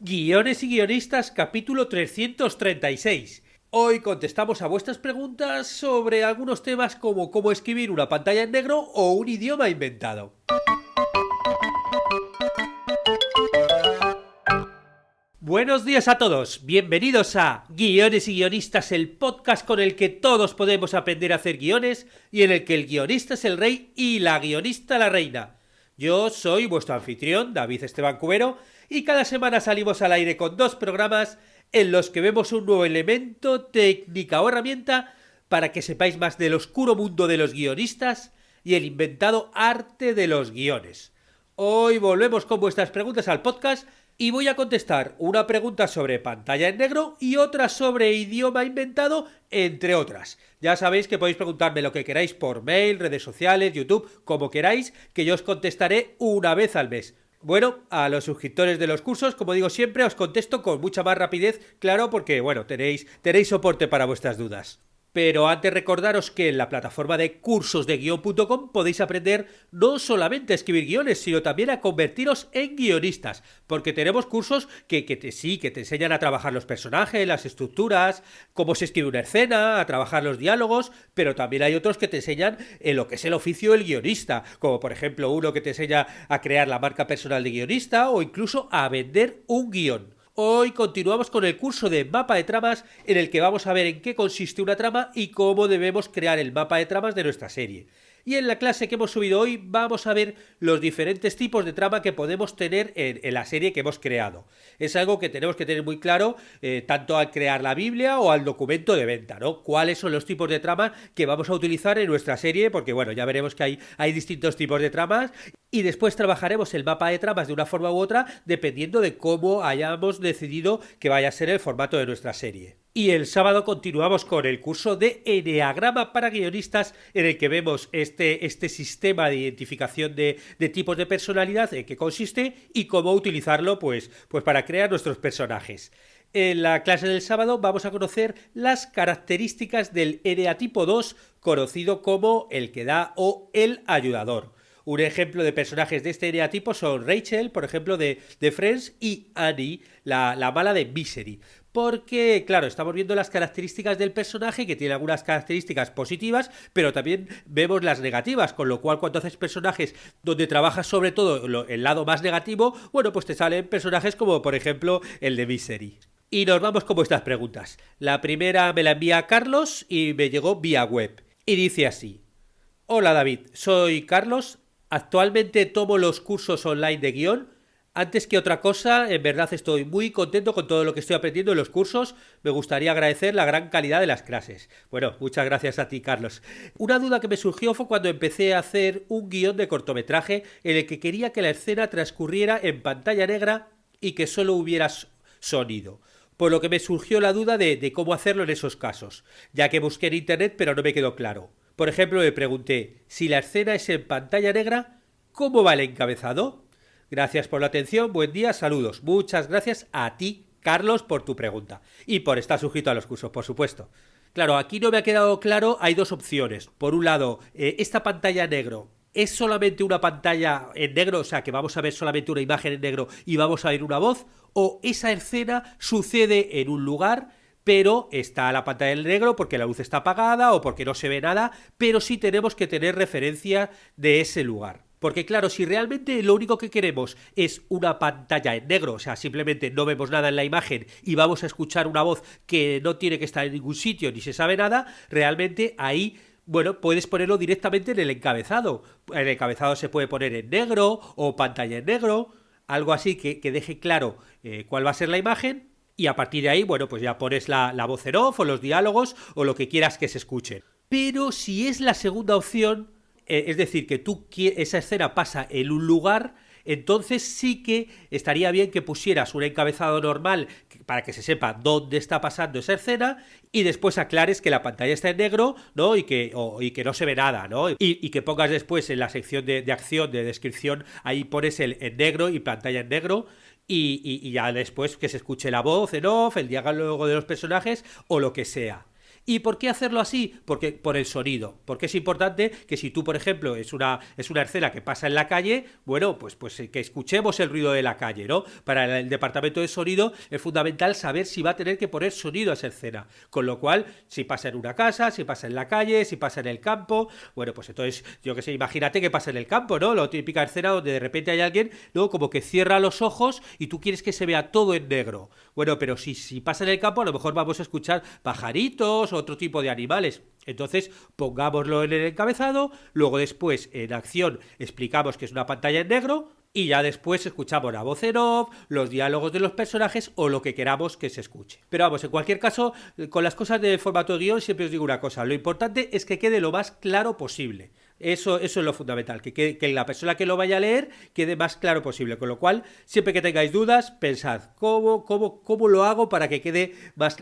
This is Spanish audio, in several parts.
Guiones y guionistas, capítulo 336. Hoy contestamos a vuestras preguntas sobre algunos temas como cómo escribir una pantalla en negro o un idioma inventado. Buenos días a todos, bienvenidos a Guiones y Guionistas, el podcast con el que todos podemos aprender a hacer guiones y en el que el guionista es el rey y la guionista la reina. Yo soy vuestro anfitrión, David Esteban Cubero, y cada semana salimos al aire con 2 programas en los que vemos un nuevo elemento, técnica o herramienta para que sepáis más del oscuro mundo de los guionistas y el inventado arte de los guiones. Hoy volvemos con vuestras preguntas al podcast y voy a contestar una pregunta sobre pantalla en negro y otra sobre idioma inventado, entre otras. Ya sabéis que podéis preguntarme lo que queráis por mail, redes sociales, YouTube, como queráis, que yo os contestaré una vez al mes. Bueno, a los suscriptores de los cursos, como digo siempre, os contesto con mucha más rapidez, claro, porque, bueno, tenéis soporte para vuestras dudas. Pero antes recordaros que en la plataforma de cursosdeguion.com podéis aprender no solamente a escribir guiones, sino también a convertiros en guionistas, porque tenemos cursos que te enseñan a trabajar los personajes, las estructuras, cómo se escribe una escena, a trabajar los diálogos, pero también hay otros que te enseñan en lo que es el oficio del guionista, como por ejemplo uno que te enseña a crear la marca personal de guionista o incluso a vender un guión. Hoy continuamos con el curso de mapa de tramas en el que vamos a ver en qué consiste una trama y cómo debemos crear el mapa de tramas de nuestra serie. Y en la clase que hemos subido hoy vamos a ver los diferentes tipos de trama que podemos tener en la serie que hemos creado. Es algo que tenemos que tener muy claro tanto al crear la Biblia o al documento de venta, ¿no? Cuáles son los tipos de trama que vamos a utilizar en nuestra serie, porque bueno, ya veremos que hay distintos tipos de tramas y después trabajaremos el mapa de tramas de una forma u otra dependiendo de cómo hayamos decidido que vaya a ser el formato de nuestra serie. Y el sábado continuamos con el curso de Eneagrama para guionistas en el que vemos este sistema de identificación de tipos de personalidad, en qué consiste y cómo utilizarlo pues para crear nuestros personajes. En la clase del sábado vamos a conocer las características del eneatipo 2, conocido como el que da o el ayudador. Un ejemplo de personajes de este eneatipo son Rachel, por ejemplo, de Friends, y Annie, la mala de Misery. Porque, claro, estamos viendo las características del personaje, que tiene algunas características positivas, pero también vemos las negativas, con lo cual cuando haces personajes donde trabajas sobre todo el lado más negativo, bueno, pues te salen personajes como, por ejemplo, el de Misery. Y nos vamos con vuestras preguntas. La primera me la envía Carlos y me llegó vía web. Y dice así: Hola David, soy Carlos. Actualmente tomo los cursos online de guión. Antes que otra cosa, en verdad estoy muy contento con todo lo que estoy aprendiendo en los cursos. Me gustaría agradecer la gran calidad de las clases. Bueno, muchas gracias a ti, Carlos. Una duda que me surgió fue cuando empecé a hacer un guión de cortometraje en el que quería que la escena transcurriera en pantalla negra y que solo hubiera sonido. Por lo que me surgió la duda de cómo hacerlo en esos casos, ya que busqué en internet pero no me quedó claro. Por ejemplo, me pregunté, si la escena es en pantalla negra, ¿cómo va el encabezado? Gracias por la atención, buen día, saludos. Muchas gracias a ti, Carlos, por tu pregunta y por estar suscrito a los cursos, por supuesto. Claro, aquí no me ha quedado claro, hay dos opciones. Por un lado, esta pantalla negro es solamente una pantalla en negro, o sea que vamos a ver solamente una imagen en negro y vamos a ver una voz, o esa escena sucede en un lugar, pero está la pantalla en negro porque la luz está apagada o porque no se ve nada, pero sí tenemos que tener referencia de ese lugar. Porque claro, si realmente lo único que queremos es una pantalla en negro, o sea, simplemente no vemos nada en la imagen y vamos a escuchar una voz que no tiene que estar en ningún sitio ni se sabe nada, realmente ahí, bueno, puedes ponerlo directamente en el encabezado. El encabezado se puede poner en negro o pantalla en negro, algo así que deje claro cuál va a ser la imagen. Y a partir de ahí, bueno, pues ya pones la voz en off o los diálogos o lo que quieras que se escuche. Pero si es la segunda opción, es decir, que esa escena pasa en un lugar, entonces sí que estaría bien que pusieras un encabezado normal para que se sepa dónde está pasando esa escena y después aclares que la pantalla está en negro, ¿no? Y que no se ve nada, ¿no? Y que pongas después en la sección de acción, de descripción, ahí pones el en negro y pantalla en negro. Y ya después que se escuche la voz en off, el diálogo de los personajes o lo que sea. ¿Y por qué hacerlo así? Porque por el sonido. Porque es importante que si tú, por ejemplo, es una escena que pasa en la calle, bueno, pues que escuchemos el ruido de la calle, ¿no? Para el departamento de sonido es fundamental saber si va a tener que poner sonido a esa escena. Con lo cual, si pasa en una casa, si pasa en la calle, si pasa en el campo, bueno, pues entonces, yo qué sé, imagínate que pasa en el campo, ¿no? La típica escena donde de repente hay alguien, ¿no? Como que cierra los ojos y tú quieres que se vea todo en negro. Bueno, pero si pasa en el campo, a lo mejor vamos a escuchar pajaritos, otro tipo de animales. Entonces, pongámoslo en el encabezado, luego después en acción explicamos que es una pantalla en negro y ya después escuchamos la voz en off, los diálogos de los personajes o lo que queramos que se escuche. Pero vamos, en cualquier caso, con las cosas del formato de guión siempre os digo una cosa, lo importante es que quede lo más claro posible. Eso es lo fundamental, que la persona que lo vaya a leer quede más claro posible. Con lo cual, siempre que tengáis dudas, pensad, ¿cómo lo hago para que quede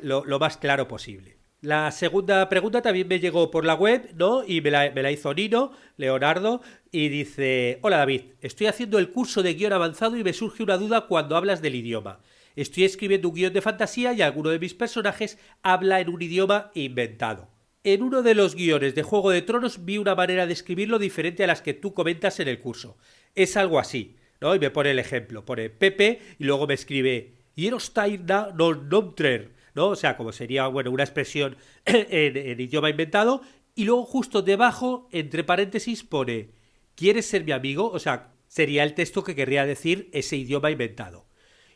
lo más claro posible? La segunda pregunta también me llegó por la web, ¿no? Y me la hizo Nino, Leonardo, y dice: hola David, estoy haciendo el curso de guión avanzado y me surge una duda cuando hablas del idioma. Estoy escribiendo un guión de fantasía y alguno de mis personajes habla en un idioma inventado. En uno de los guiones de Juego de Tronos vi una manera de escribirlo diferente a las que tú comentas en el curso. Es algo así, ¿no? Y me pone el ejemplo, pone Pepe y luego me escribe Hierostein non nomtrer, ¿no? O sea, como sería, bueno, una expresión en idioma inventado, y luego justo debajo, entre paréntesis, pone ¿quieres ser mi amigo? O sea, sería el texto que querría decir ese idioma inventado.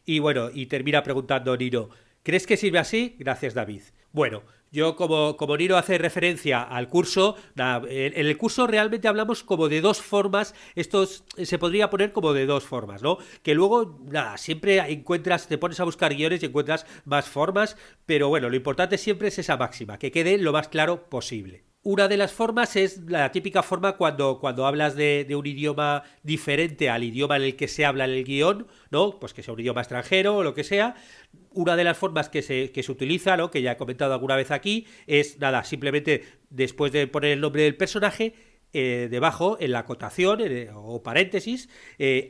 Y bueno, y termina preguntando Nino, ¿crees que sirve así? Gracias, David. Bueno, yo como Nino hace referencia al curso, en el curso realmente hablamos como de dos formas, esto se podría poner como de dos formas, ¿no? Que luego, nada, siempre te pones a buscar guiones y encuentras más formas, pero bueno, lo importante siempre es esa máxima, que quede lo más claro posible. Una de las formas es la típica forma cuando hablas de un idioma diferente al idioma en el que se habla en el guión, ¿no? Pues que sea un idioma extranjero o lo que sea. Una de las formas que se utiliza, ¿no? Que ya he comentado alguna vez aquí, es nada, simplemente después de poner el nombre del personaje, debajo, en la acotación o paréntesis,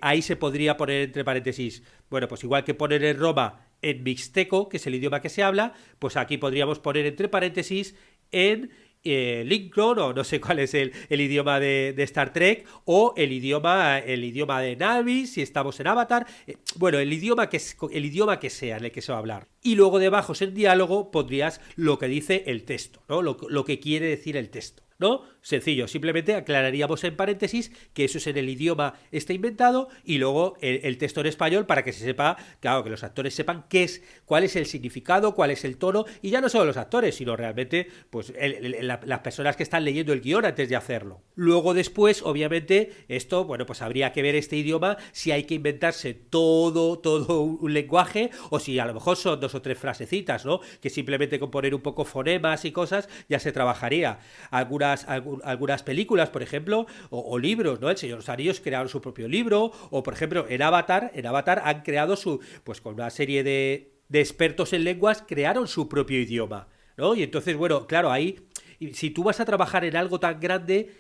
ahí se podría poner entre paréntesis, bueno, pues igual que poner en Roma en mixteco, que es el idioma que se habla, pues aquí podríamos poner entre paréntesis en Lincoln, o no sé cuál es el idioma de Star Trek, o el idioma de Navi, si estamos en Avatar, bueno, el idioma que sea en el que se va a hablar. Y luego debajo en diálogo pondrías lo que dice el texto, ¿no? Lo que quiere decir el texto, ¿no? Sencillo, simplemente aclararíamos en paréntesis que eso es en el idioma está inventado y luego el texto en español para que se sepa, claro, que los actores sepan cuál es el significado, cuál es el tono, y ya no solo los actores, sino realmente pues las personas que están leyendo el guión antes de hacerlo. Luego después, obviamente, esto, bueno, pues habría que ver este idioma si hay que inventarse todo un lenguaje o si a lo mejor son 2 o 3 frasecitas, ¿no? Que simplemente con poner un poco fonemas y cosas ya se trabajaría. Algunas películas, por ejemplo, o libros, ¿no? El Señor de los Anillos crearon su propio libro, o por ejemplo en Avatar han creado pues con una serie de expertos en lenguas crearon su propio idioma, ¿no? Y entonces, bueno, claro, ahí, si tú vas a trabajar en algo tan grande,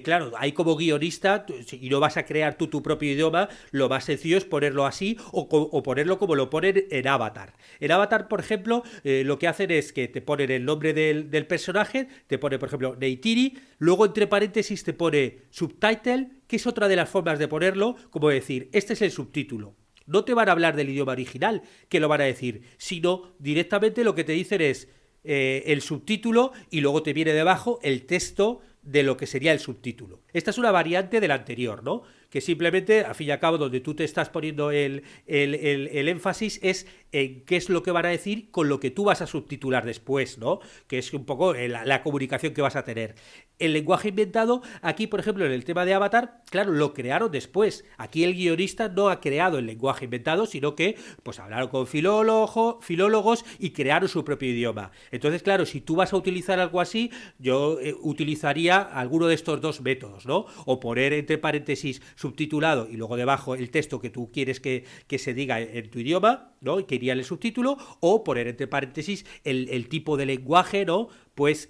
claro, ahí como guionista y no vas a crear tú tu propio idioma, lo más sencillo es ponerlo así o ponerlo como lo ponen en Avatar. En Avatar, por ejemplo, lo que hacen es que te ponen el nombre del personaje, te pone, por ejemplo, Neytiri, luego entre paréntesis te pone subtitle, que es otra de las formas de ponerlo, como decir, este es el subtítulo. No te van a hablar del idioma original, que lo van a decir, sino directamente lo que te dicen es el subtítulo y luego te viene debajo el texto de lo que sería el subtítulo. Esta es una variante del anterior, ¿no? Que simplemente, al fin y al cabo, donde tú te estás poniendo el énfasis es en qué es lo que van a decir con lo que tú vas a subtitular después, ¿no? Que es un poco la comunicación que vas a tener. El lenguaje inventado, aquí, por ejemplo, en el tema de Avatar, claro, lo crearon después. Aquí el guionista no ha creado el lenguaje inventado, sino que, pues, hablaron con filólogos y crearon su propio idioma. Entonces, claro, si tú vas a utilizar algo así, yo utilizaría alguno de estos dos métodos, ¿no? O poner entre paréntesis subtitulado y luego debajo el texto que tú quieres que se diga en tu idioma, ¿no? Y que iría en el subtítulo, o poner entre paréntesis el tipo de lenguaje, ¿no? Pues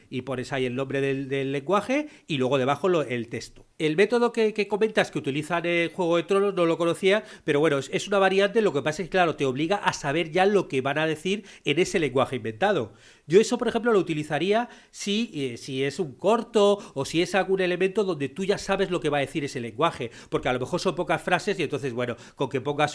y pones ahí el nombre del lenguaje y luego debajo el texto. El método que comentas que utilizan en Juego de Tronos no lo conocía, pero bueno, es una variante, lo que pasa es que, claro, te obliga a saber ya lo que van a decir en ese lenguaje inventado. Yo eso, por ejemplo, lo utilizaría si es un corto o si es algún elemento donde tú ya sabes lo que va a decir ese lenguaje, porque a lo mejor son pocas frases y entonces, bueno, con que pongas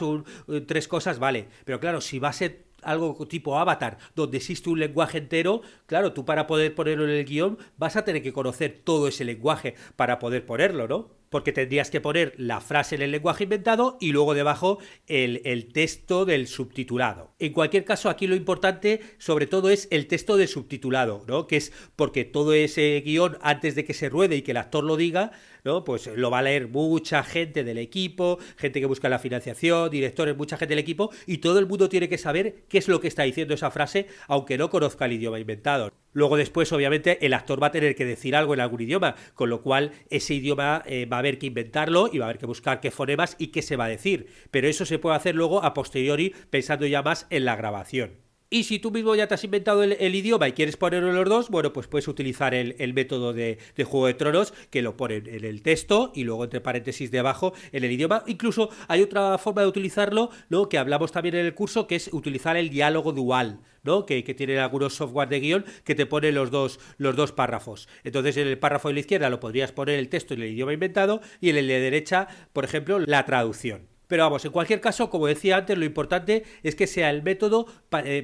tres cosas, vale, pero claro, si va a ser algo tipo Avatar, donde existe un lenguaje entero, claro, tú para poder ponerlo en el guión vas a tener que conocer todo ese lenguaje para poder ponerlo, ¿no? Porque tendrías que poner la frase en el lenguaje inventado y luego debajo el texto del subtitulado. En cualquier caso, aquí lo importante sobre todo es el texto del subtitulado, ¿no? Que es porque todo ese guión, antes de que se ruede y que el actor lo diga, ¿no? Pues lo va a leer mucha gente del equipo, gente que busca la financiación, directores, mucha gente del equipo, y todo el mundo tiene que saber qué es lo que está diciendo esa frase, aunque no conozca el idioma inventado. Luego después, obviamente, el actor va a tener que decir algo en algún idioma, con lo cual ese idioma va a haber que inventarlo y va a haber que buscar qué fonemas y qué se va a decir. Pero eso se puede hacer luego a posteriori, pensando ya más en la grabación. Y si tú mismo ya te has inventado el idioma y quieres ponerlo en los dos, bueno, pues puedes utilizar el método de Juego de Tronos, que lo ponen en el texto y luego entre paréntesis debajo en el idioma. Incluso hay otra forma de utilizarlo, ¿no? Que hablamos también en el curso, que es utilizar el diálogo dual, ¿no? Que tienen algunos software de guión que te pone los dos párrafos. Entonces en el párrafo de la izquierda lo podrías poner el texto en el idioma inventado y en el de derecha, por ejemplo, la traducción. Pero vamos, en cualquier caso, como decía antes, lo importante es que sea el método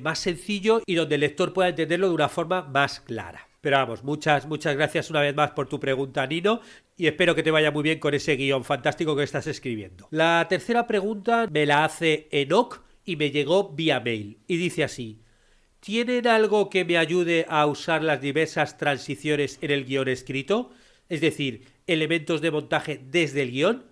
más sencillo y donde el lector pueda entenderlo de una forma más clara. Pero vamos, muchas gracias una vez más por tu pregunta, Nino, y espero que te vaya muy bien con ese guión fantástico que estás escribiendo. La tercera pregunta me la hace Enoch y me llegó vía mail. Y dice así: ¿tienen algo que me ayude a usar las diversas transiciones en el guión escrito? Es decir, elementos de montaje desde el guión.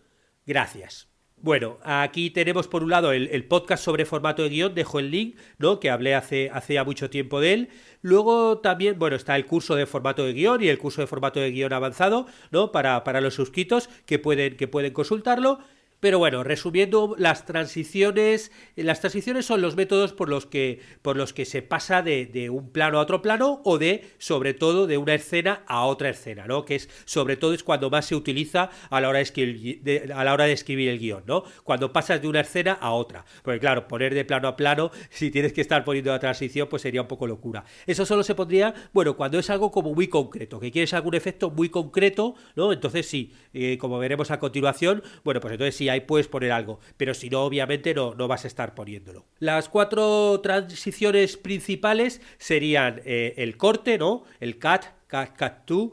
Gracias. Bueno, aquí tenemos por un lado el podcast sobre formato de guión, dejo el link, ¿no? Que hablé hace ya mucho tiempo de él. Luego también, bueno, está el curso de formato de guión y el curso de formato de guión avanzado, ¿no? Para los suscritos que pueden consultarlo. Pero bueno, resumiendo, las transiciones son los métodos por los que se pasa de un plano a otro plano o sobre todo, de una escena a otra escena, ¿no? Que sobre todo es cuando más se utiliza a la hora de escribir el guión, ¿no? Cuando pasas de una escena a otra. Porque claro, poner de plano a plano, si tienes que estar poniendo la transición, pues sería un poco locura. Eso solo se pondría, bueno, cuando es algo como muy concreto, que quieres algún efecto muy concreto, ¿no? Entonces sí, como veremos a continuación, bueno, pues entonces sí, ahí puedes poner algo, pero si no, obviamente no vas a estar poniéndolo. Las 4 transiciones principales serían el corte, ¿no? El cut to,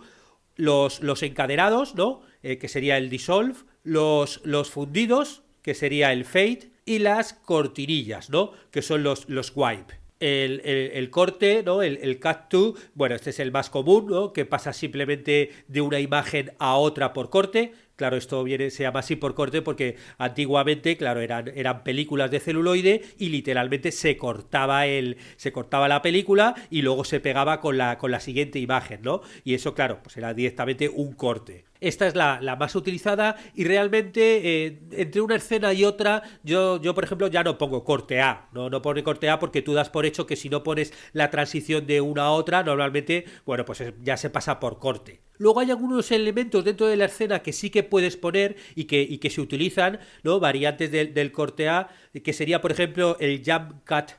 los encadenados, ¿no? Que sería el dissolve, los fundidos, que sería el fade, y las cortinillas, ¿no? Que son los wipe. El corte, ¿no? El cut to, bueno, este es el más común, ¿no? Que pasa simplemente de una imagen a otra por corte. Claro, esto se llama así por corte porque antiguamente, claro, eran películas de celuloide y literalmente se cortaba la película y luego se pegaba con la siguiente imagen, ¿no? Y eso, claro, pues era directamente un corte. Esta es la más utilizada y realmente entre una escena y otra yo por ejemplo ya no pongo corte A, no pone corte A porque tú das por hecho que si no pones la transición de una a otra normalmente, bueno, pues ya se pasa por corte. Luego hay algunos elementos dentro de la escena que sí que puedes poner y que se utilizan, ¿no? Variantes del corte A, que sería por ejemplo el jump cut,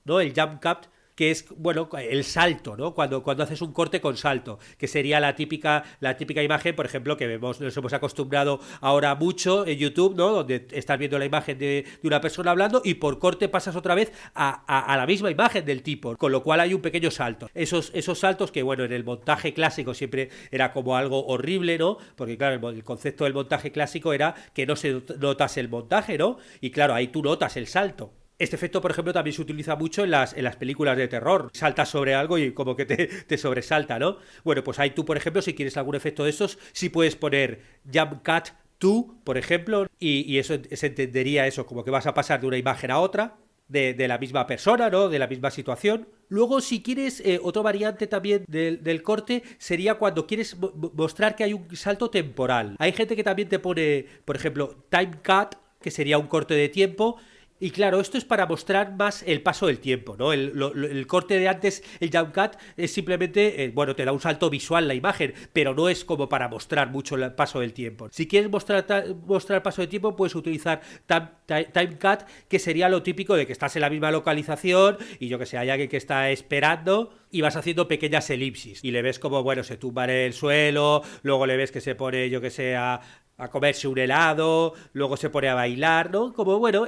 ¿no? El jump cut, que es, bueno, el salto, ¿no? Cuando haces un corte con salto, que sería la típica imagen, por ejemplo, que nos hemos acostumbrado ahora mucho en YouTube, ¿no? Donde estás viendo la imagen de una persona hablando y por corte pasas otra vez a la misma imagen del tipo, con lo cual hay un pequeño salto. Esos saltos que, bueno, en el montaje clásico siempre era como algo horrible, ¿no? Porque, claro, el concepto del montaje clásico era que no se notase el montaje, ¿no? Y, claro, ahí tú notas el salto. Este efecto, por ejemplo, también se utiliza mucho en las películas de terror. Saltas sobre algo y como que te sobresalta, ¿no? Bueno, pues ahí tú, por ejemplo, si quieres algún efecto de estos, sí puedes poner jump cut to, por ejemplo, y eso se entendería eso, como que vas a pasar de una imagen a otra, de la misma persona, ¿no? De la misma situación. Luego, si quieres, otra variante también del corte sería cuando quieres mostrar que hay un salto temporal. Hay gente que también te pone, por ejemplo, time cut, que sería un corte de tiempo, Y claro, esto es para mostrar más el paso del tiempo, ¿no? El corte de antes, el jump cut, es simplemente, bueno, te da un salto visual la imagen, pero no es como para mostrar mucho el paso del tiempo. Si quieres mostrar paso del tiempo, puedes utilizar time cut, que sería lo típico de que estás en la misma localización y yo que sé, hay alguien que está esperando y vas haciendo pequeñas elipsis y le ves como, bueno, se tumba en el suelo, luego le ves que se pone, yo que sé, a comerse un helado, luego se pone a bailar, ¿no? Como, bueno,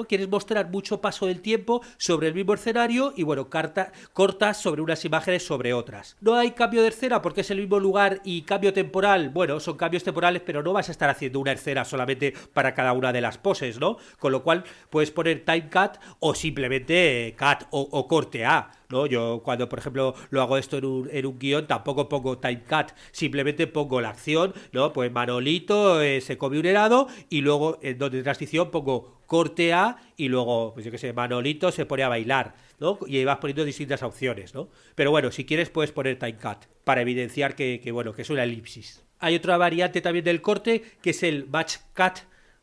quieres mostrar mucho paso del tiempo sobre el mismo escenario y, bueno, cortas sobre unas imágenes sobre otras. No hay cambio de escena porque es el mismo lugar y cambio temporal, bueno, son cambios temporales, pero no vas a estar haciendo una escena solamente para cada una de las poses, ¿no? Con lo cual puedes poner time cut o simplemente cut o corte A, ¿no? Yo cuando, por ejemplo, lo hago esto en un guión, tampoco pongo time cut, simplemente pongo la acción, ¿no? Pues Manolito se come un helado y luego en donde de transición pongo corte A y luego, pues yo qué sé, Manolito se pone a bailar, ¿no? Y ahí vas poniendo distintas opciones, ¿no? Pero bueno, si quieres puedes poner time cut para evidenciar que es una elipsis. Hay otra variante también del corte que es el batch cut,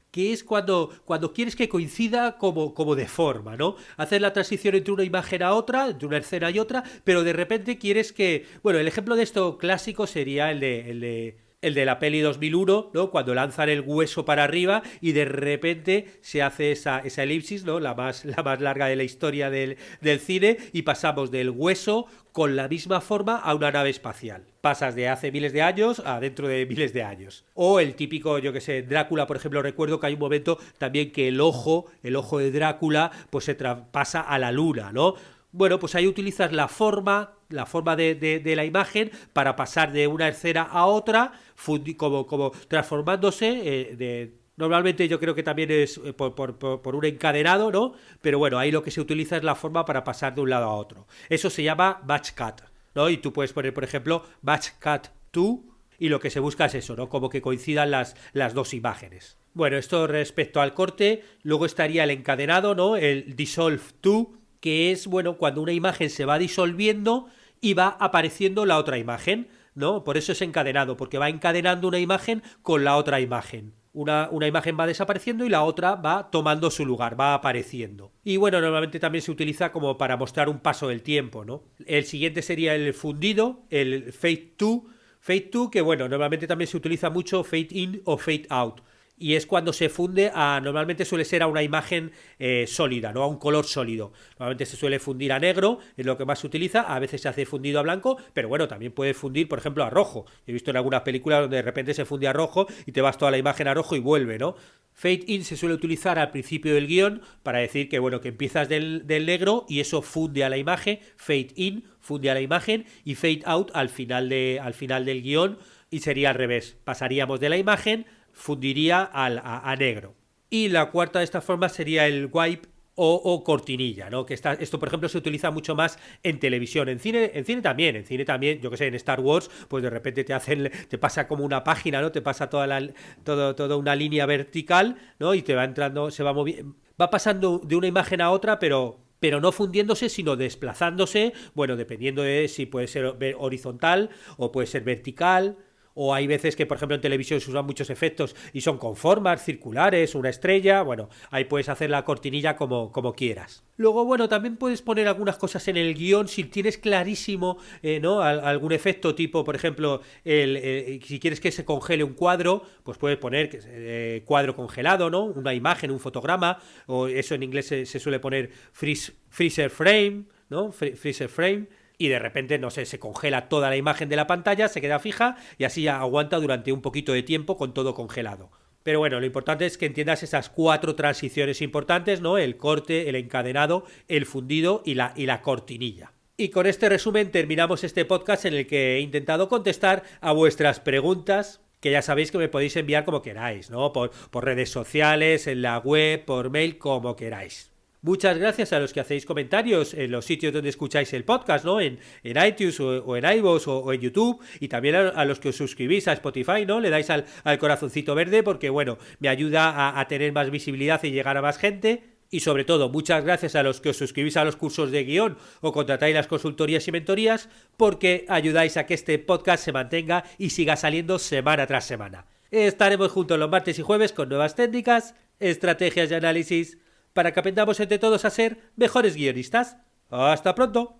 que es cuando quieres que coincida como de forma, ¿no? Hacer la transición entre una imagen a otra, entre una escena y otra, pero de repente quieres que... Bueno, el ejemplo de esto clásico sería el de la peli 2001, ¿no? Cuando lanzan el hueso para arriba y de repente se hace esa elipsis, ¿no? La más larga de la historia del cine, y pasamos del hueso con la misma forma a una nave espacial. Pasas de hace miles de años a dentro de miles de años. O el típico, yo que sé, Drácula, por ejemplo, recuerdo que hay un momento también que el ojo de Drácula, pues se traspasa a la luna, ¿no? Bueno, pues ahí utilizas la forma de la imagen para pasar de una escena a otra, como transformándose. Normalmente yo creo que también es por un encadenado, ¿no? Pero bueno, ahí lo que se utiliza es la forma para pasar de un lado a otro. Eso se llama batch cut, ¿no? Y tú puedes poner, por ejemplo, batch cut to, y lo que se busca es eso, ¿no? Como que coincidan las dos imágenes. Bueno, esto respecto al corte. Luego estaría el encadenado, ¿no? El dissolve to, que es, bueno, cuando una imagen se va disolviendo y va apareciendo la otra imagen, ¿no? Por eso es encadenado, porque va encadenando una imagen con la otra imagen. Una imagen va desapareciendo y la otra va tomando su lugar, va apareciendo. Y bueno, normalmente también se utiliza como para mostrar un paso del tiempo, ¿no? El siguiente sería el fundido, el fade to. Fade to, que bueno, normalmente también se utiliza mucho fade in o fade out. Y es cuando se funde normalmente suele ser a una imagen sólida, ¿no? A un color sólido. Normalmente se suele fundir a negro, es lo que más se utiliza. A veces se hace fundido a blanco, pero bueno, también puede fundir, por ejemplo, a rojo. He visto en algunas películas donde de repente se funde a rojo y te vas toda la imagen a rojo y vuelve, ¿no? Fade in se suele utilizar al principio del guión para decir que, bueno, que empiezas del negro y eso funde a la imagen. Fade in funde a la imagen y fade out al final del guión, y sería al revés. Pasaríamos de la imagen, fundiría a negro. Y la cuarta de estas formas sería el wipe o cortinilla, ¿no? Que esto, por ejemplo, se utiliza mucho más en televisión. En cine también, yo que sé, en Star Wars, pues de repente te pasa como una página, ¿no? Te pasa toda una línea vertical, ¿no? Y te va entrando, se va moviendo, va pasando de una imagen a otra, pero no fundiéndose, sino desplazándose, bueno, dependiendo de si puede ser horizontal o puede ser vertical. O hay veces que, por ejemplo, en televisión se usan muchos efectos y son con formas circulares, una estrella. Bueno, ahí puedes hacer la cortinilla como quieras. Luego, bueno, también puedes poner algunas cosas en el guión si tienes clarísimo, ¿no? Algún efecto tipo, por ejemplo, si quieres que se congele un cuadro, pues puedes poner cuadro congelado, ¿no? Una imagen, un fotograma, o eso en inglés se suele poner freezer frame, ¿no? Freezer frame. Y de repente, no sé, se congela toda la imagen de la pantalla, se queda fija y así aguanta durante un poquito de tiempo con todo congelado. Pero bueno, lo importante es que entiendas esas 4 transiciones importantes, ¿no? El corte, el encadenado, el fundido y la cortinilla. Y con este resumen terminamos este podcast en el que he intentado contestar a vuestras preguntas, que ya sabéis que me podéis enviar como queráis, ¿no? Por redes sociales, en la web, por mail, como queráis. Muchas gracias a los que hacéis comentarios en los sitios donde escucháis el podcast, ¿no? En iTunes o en iVoox o en YouTube, y también a los que os suscribís a Spotify, ¿no? Le dais al corazoncito verde porque, bueno, me ayuda a tener más visibilidad y llegar a más gente. Y sobre todo, muchas gracias a los que os suscribís a los cursos de guión o contratáis las consultorías y mentorías, porque ayudáis a que este podcast se mantenga y siga saliendo semana tras semana. Estaremos juntos los martes y jueves con nuevas técnicas, estrategias y análisis para que aprendamos entre todos a ser mejores guionistas. ¡Hasta pronto!